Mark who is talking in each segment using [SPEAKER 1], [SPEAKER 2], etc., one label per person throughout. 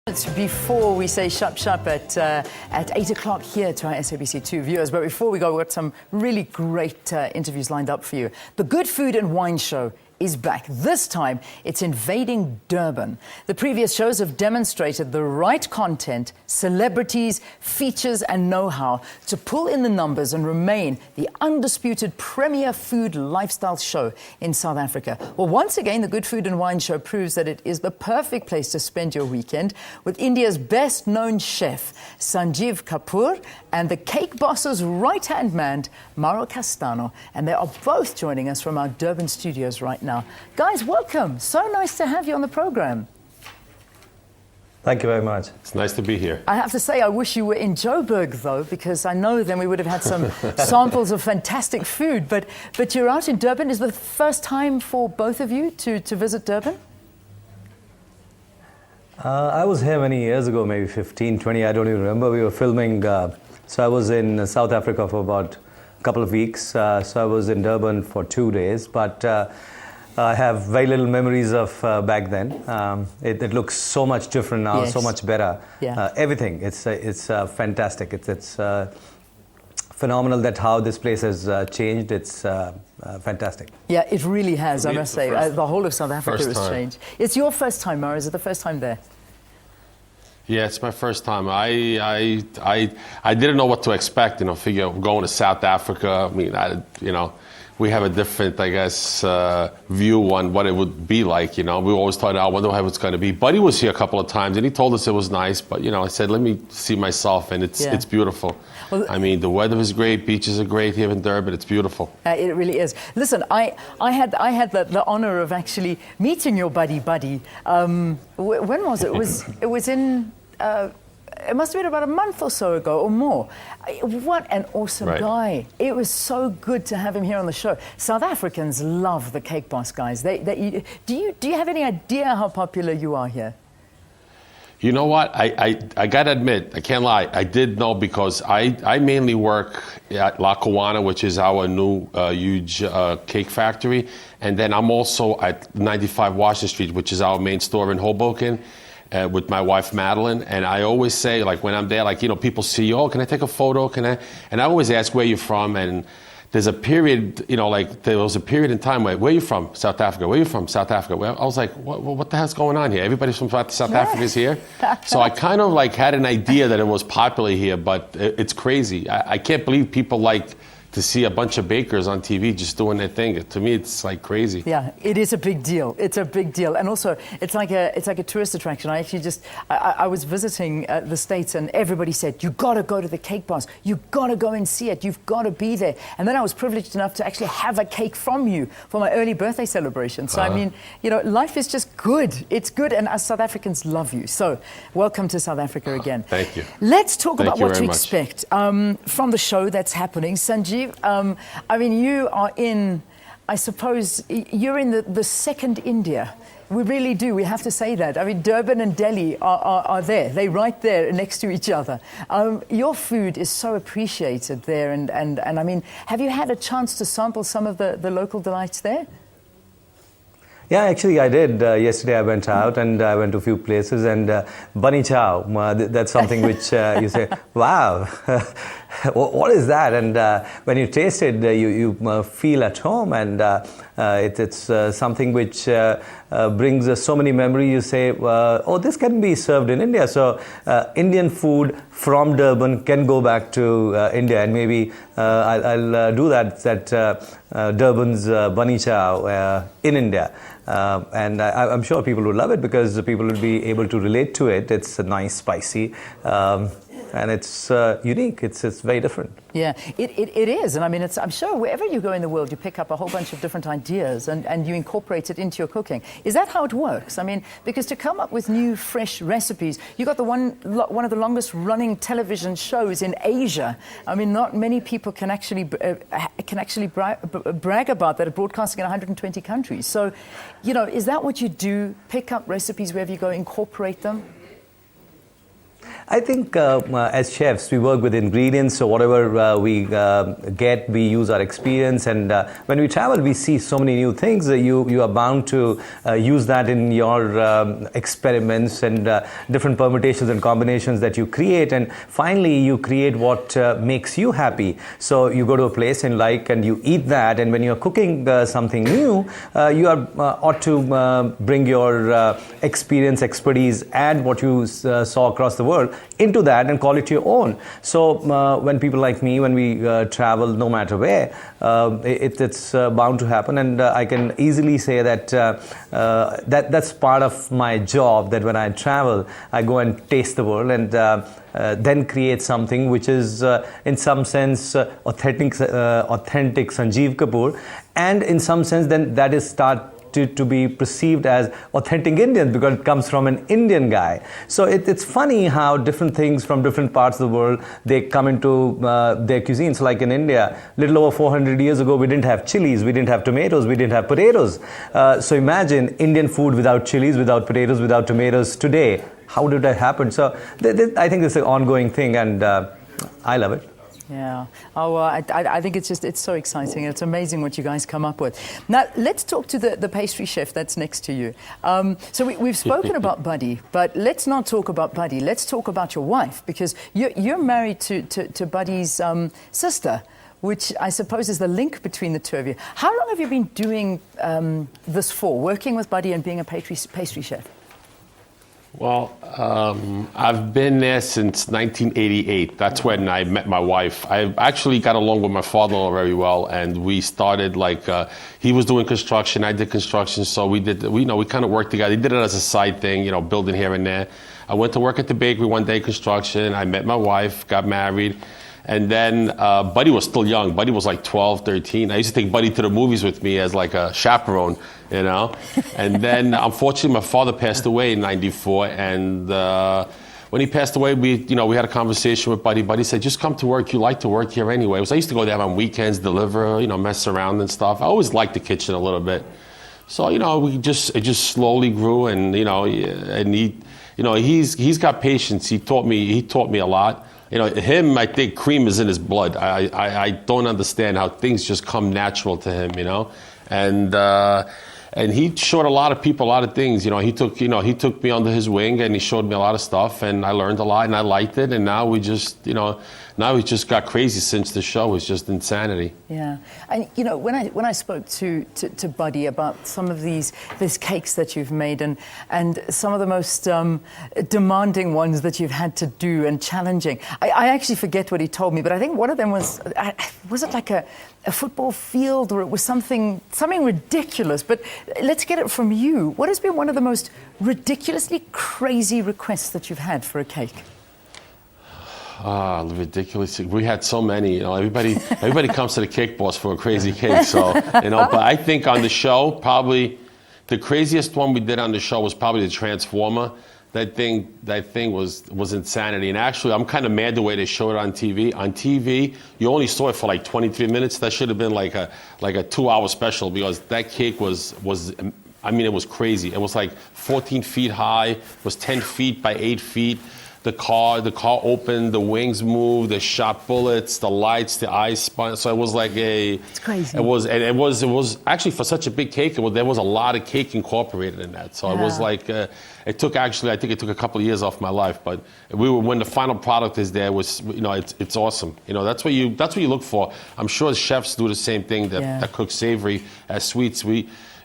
[SPEAKER 1] It's before we say shop at 8 o'clock here to our SABC2 viewers. But before we go, we've got some really great interviews lined up for you. The Good Food and Wine Show is back. This time, it's invading Durban. The previous shows have demonstrated the right content, celebrities, features and know-how to pull in the numbers and remain the undisputed premier food lifestyle show in South Africa. Well, once again, the Good Food and Wine Show proves that it is the perfect place to spend your weekend with India's best-known chef, Sanjeev Kapoor, and the cake boss's right-hand man, Mauro Castano. And they are both joining us from our Durban studios right now. Guys, welcome. So nice to have you on the program.
[SPEAKER 2] Thank you very much.
[SPEAKER 3] It's nice to be here.
[SPEAKER 1] I have to say, I wish you were in Joburg, though, because I know then we would have had some samples of fantastic food. But you're out in Durban. Is it the first time for both of you to visit Durban?
[SPEAKER 2] I was here many years ago, maybe 15, 20, I don't even remember. We were filming, so I was in South Africa for about a couple of weeks. So I was in Durban for 2 days, but I have very little memories of back then. It looks so much different now,
[SPEAKER 1] Yes.
[SPEAKER 2] so much better.
[SPEAKER 1] Yeah.
[SPEAKER 2] Everything, it's fantastic. It's phenomenal that how this place has changed. It's fantastic.
[SPEAKER 1] Yeah, it really has,
[SPEAKER 3] For
[SPEAKER 1] I
[SPEAKER 3] me,
[SPEAKER 1] must
[SPEAKER 3] it's the
[SPEAKER 1] say.
[SPEAKER 3] first-
[SPEAKER 1] The whole of South Africa
[SPEAKER 3] first
[SPEAKER 1] has
[SPEAKER 3] time.
[SPEAKER 1] changed. It's your first time, Mauro. Is it the first time there?
[SPEAKER 3] Yeah, it's my first time. I didn't know what to expect. Figure going to South Africa. I mean, we have a different, I guess, view on what it would be like. We always thought, I wonder how it's going to be. Buddy was here a couple of times, and he told us it was nice. But I said, let me see myself, and it's beautiful.
[SPEAKER 1] Well,
[SPEAKER 3] I mean, the weather is great, beaches are great here in Durban. It's beautiful.
[SPEAKER 1] It really is. Listen, I had the honor of actually meeting your buddy. When was it? It was in. It must have been about a month or so ago or more. What an awesome guy. It was so good to have him here on the show. South Africans love the Cake Boss guys. Do you have any idea how popular you are here?
[SPEAKER 3] You know what? I got to admit, I can't lie. I did know because I mainly work at La Kawana, which is our new huge cake factory. And then I'm also at 95 Washington Street, which is our main store in Hoboken. With my wife Madeline, and I always say, like when I'm there, people see, oh, can I take a photo? And I always ask where you're from, and there's a period, there was a period in time where you from? South Africa. Where you from? South Africa. Well, I was like, what the hell's going on here? Everybody's from South Africa is here. So I kind of had an idea that it was popular here, but it's crazy. I can't believe people to see a bunch of bakers on TV just doing their thing. To me, it's crazy.
[SPEAKER 1] Yeah, it is a big deal. It's a big deal, and also it's like a tourist attraction. I actually I was visiting the States, and everybody said, "You got to go to the Cake Boss. You got to go and see it. You've got to be there." And then I was privileged enough to actually have a cake from you for my early birthday celebration. So I mean, life is just good. It's good, and us South Africans love you. So welcome to South Africa again.
[SPEAKER 3] Thank you.
[SPEAKER 1] Let's talk about what to
[SPEAKER 3] much.
[SPEAKER 1] expect from the show that's happening, Sanjeev. I mean, you are in, I suppose, you're in the second India. We really do. We have to say that. I mean, Durban and Delhi are there. They're right there next to each other. Your food is so appreciated there. And I mean, have you had a chance to sample some of the local delights there?
[SPEAKER 2] Yeah, actually I did. Yesterday I went out and I went to a few places, and bunny chow, that's something which you say, wow, what is that? And when you taste it, you feel at home, and it's something which brings so many memories. You say, oh, this can be served in India. So Indian food from Durban can go back to India, and maybe I'll do that Durban's bunny chow in India. And I'm sure people will love it because people will be able to relate to it. It's nice, spicy, and it's unique. It's very different.
[SPEAKER 1] Yeah, it is. And I mean, I'm sure wherever you go in the world, you pick up a whole bunch of different ideas and you incorporate it into your cooking. Is that how it works? I mean, because to come up with new, fresh recipes, you got one of the longest running television shows in Asia. I mean, not many people can actually brag about that, broadcasting in 120 countries. So, is that what you do? Pick up recipes wherever you go, incorporate them?
[SPEAKER 2] I think as chefs, we work with ingredients, so whatever we get, we use our experience, and when we travel, we see so many new things. You are bound to use that in your experiments and different permutations and combinations that you create, and finally you create what makes you happy. So you go to a place and and you eat that, and when you're cooking something new, you ought to bring your experience, expertise, add what you saw across the world into that and call it your own. So when people like me, when we travel, no matter where, it's bound to happen, and I can easily say that that's part of my job, that when I travel, I go and taste the world and then create something which is in some sense authentic Sanjeev Kapoor, and in some sense then that is to be perceived as authentic Indian because it comes from an Indian guy. So it's funny how different things from different parts of the world, they come into their cuisines. Like in India, little over 400 years ago, we didn't have chilies, we didn't have tomatoes, we didn't have potatoes. So imagine Indian food without chilies, without potatoes, without tomatoes today. How did that happen? So I think it's an ongoing thing, and I love it.
[SPEAKER 1] Yeah. Oh, I think it's so exciting. It's amazing what you guys come up with. Now, let's talk to the pastry chef that's next to you. So we've spoken about Buddy, but let's not talk about Buddy. Let's talk about your wife, because you're married to Buddy's sister, which I suppose is the link between the two of you. How long have you been doing this for, working with Buddy and being a pastry chef?
[SPEAKER 3] Well, I've been there since 1988. That's when I met my wife. I actually got along with my father-in-law very well, and we started he was doing construction, I did construction, so we kind of worked together. He did it as a side thing, building here and there. I went to work at the bakery one day, construction. I met my wife, got married. And then Buddy was still young. Buddy was like 12, 13. I used to take Buddy to the movies with me as like a chaperone, And then unfortunately my father passed away in '94. And when he passed away, we had a conversation with Buddy. Buddy said, just come to work. You like to work here anyway. I used to go there on weekends, deliver, mess around and stuff. I always liked the kitchen a little bit. So, it just slowly grew, and, and he's got patience. He taught me a lot. I think cream is in his blood. I don't understand how things just come natural to him, And he showed a lot of people a lot of things. He took me under his wing, and he showed me a lot of stuff, and I learned a lot, and I liked it. And now we just got crazy since the show. It's just insanity.
[SPEAKER 1] Yeah, and when I spoke to Buddy about some of these cakes that you've made, and some of the most demanding ones that you've had to do and challenging, I actually forget what he told me, but I think one of them was it like a football field, or it was something ridiculous. But let's get it from you. What has been one of the most ridiculously crazy requests that you've had for a cake?
[SPEAKER 3] Ridiculous. We had so many, everybody comes to the Cake Boss for a crazy cake. So, but I think on the show, probably the craziest one we did on the show was probably the Transformer. That thing was insanity. And actually, I'm kind of mad the way they showed it on TV. On TV, you only saw it for like 23 minutes. That should have been like a 2-hour special, because that cake was it was crazy. It was like 14 feet high, it was 10 feet by 8 feet. The car opened, the wings moved, they shot bullets, the lights, the eyes spun. So it was like
[SPEAKER 1] it's crazy.
[SPEAKER 3] It was actually, for such a big cake, there was a lot of cake incorporated in that. So it was like, I think it took a couple of years off my life, but when the final product is there, it's awesome. That's what you look for. I'm sure chefs do the same thing that cook savory as sweets.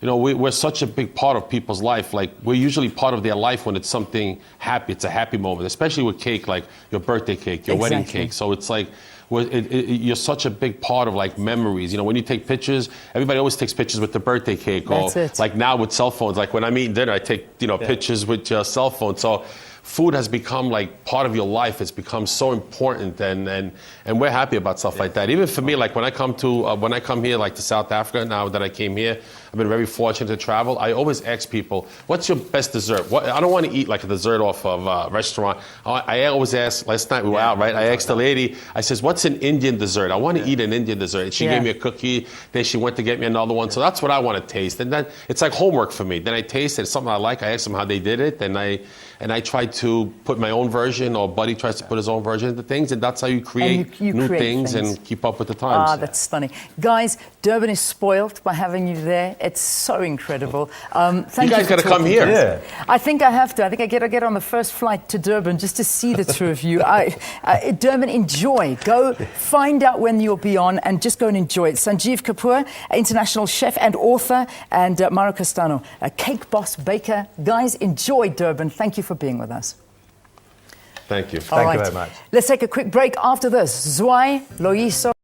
[SPEAKER 3] We're such a big part of people's life. Like, we're usually part of their life when it's something happy. It's a happy moment, especially with cake, like your birthday cake, your wedding cake. So it's like, you're such a big part of like memories. When you take pictures, everybody always takes pictures with the birthday cake.
[SPEAKER 1] That's
[SPEAKER 3] or
[SPEAKER 1] it.
[SPEAKER 3] Like now with cell phones, like when I'm eating dinner, I take pictures with your cell phone. So food has become like part of your life. It's become so important, and we're happy about stuff like that. Even for me, like when I come here, like to South Africa, now that I came here, I've been very fortunate to travel. I always ask people, what's your best dessert? I don't want to eat like a dessert off of a restaurant. I always ask, last night we were out, right? I asked the lady, I says, what's an Indian dessert? I want to eat an Indian dessert. And she gave me a cookie. Then she went to get me another one. So that's what I want to taste. And then it's like homework for me. Then I taste it. It's something I like. I ask them how they did it. And I try to put my own version, or Buddy tries to put his own version into things. And that's how you create new things and keep up with the times.
[SPEAKER 1] Ah, that's stunning. Guys, Durban is spoiled by having you there. It's so incredible. Thank
[SPEAKER 3] you guys got to come here.
[SPEAKER 2] Yeah.
[SPEAKER 1] I think I have to. I think I get on the first flight to Durban just to see the two of you. Durban, enjoy. Go find out when you'll be on and just go and enjoy it. Sanjeev Kapoor, international chef and author, and Mauro Castano, a cake boss baker. Guys, enjoy Durban. Thank you for being with us.
[SPEAKER 3] Thank you.
[SPEAKER 2] Thank you very much.
[SPEAKER 1] Let's take a quick break after this. Zwei, Loiso.